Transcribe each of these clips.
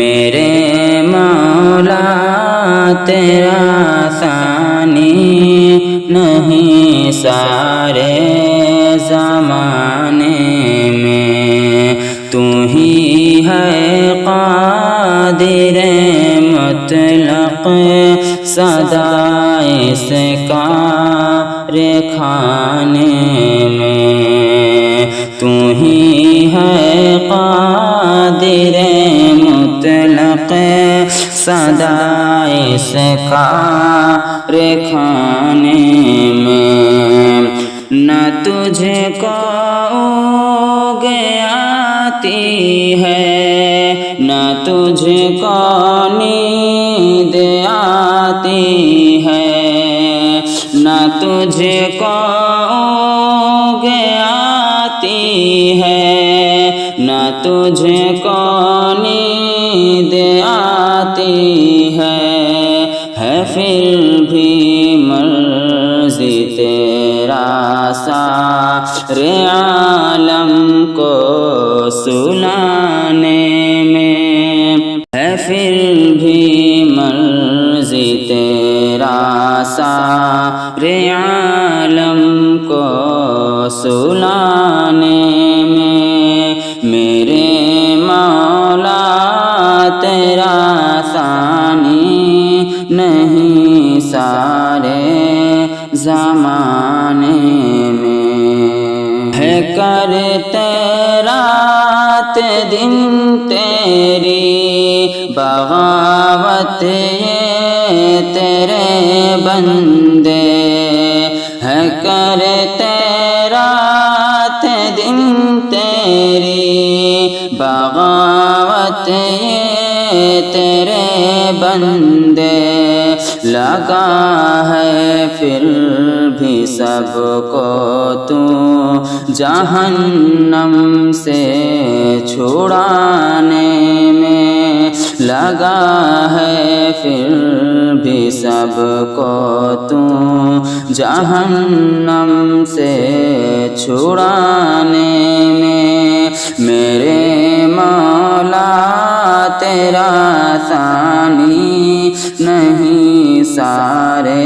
میرے مولا تیرا ثانی نہیں سارے زمانے میں، تو ہی ہے قادر مطلق سدا اس کار خانے میں، تو ہی ہے قادر مطلق سدا اس کار خانے میں، نہ تجھ کو اونگ آتی ہے نہ تجھ کو نیند آتی ہے، نہ تجھ کو اونگ آتی ہے، نہ تجھ کو نیند آتی ہے پھر بھی مرضی تیرا سارے عالم کو سلانے میں، ہے پھر بھی مرضی تیرا سارے عالم کو سلانے میں، میرے مولا تیرا ثانی نہیں سارے زمانے میں، ہے کرتے رات دن تیری بغاوت یہ تیرے بندے، ہے کرتے رات دن تیری بغاوت یہ تیرے بندے، لگا ہے پھر بھی سب کو تو جہنم سے چھڑانے میں، لگا ہے پھر بھی سب کو تو جہنم سے چھڑانے میں، میرے مولا تیرا ثانی نہیں سارے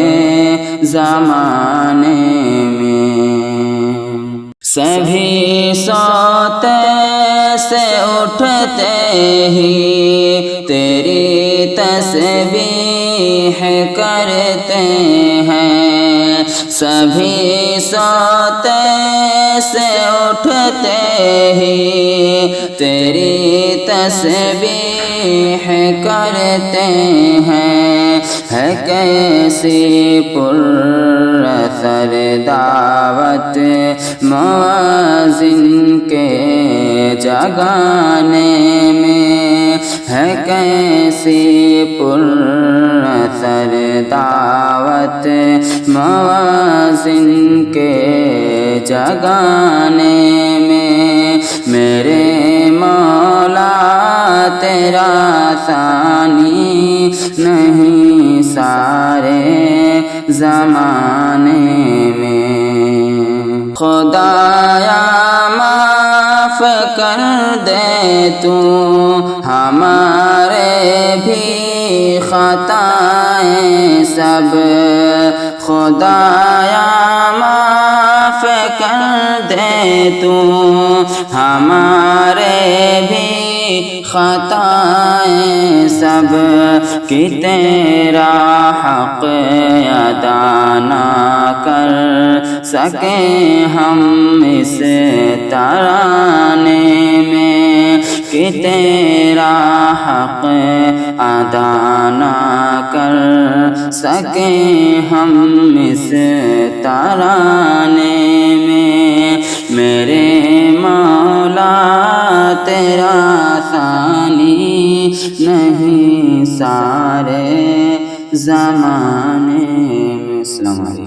زمانے میں، سبھی سوتے سے اٹھتے ہی تیری تسبیح کرتے ہیں، سبھی سوتے سے اٹھتے ہی تیری تسبیح کرتے ہیں، ہے کیسی پر اثر دعوت مؤذن کے جگانے میں، ہے کیسی پر اثر دعوت مؤذن کے جگانے میں، میرے مولا تیرا ثانی نہیں سارے زمانے میں، خدایا معاف کر دے تو ہمارے بھی خطائیں سب، خدایا معاف کر دے تو ہمارے بھی خطائیں سب، کہ تیرا حق ادا نہ کر سکیں ہم اس ترانے میں، کہ تیرا حق ادا نہ کر سکیں ہم اس ترانے میں، میرے مولا تیرا ثانی نہیں سارے زمانے میں۔ السلام علیکم۔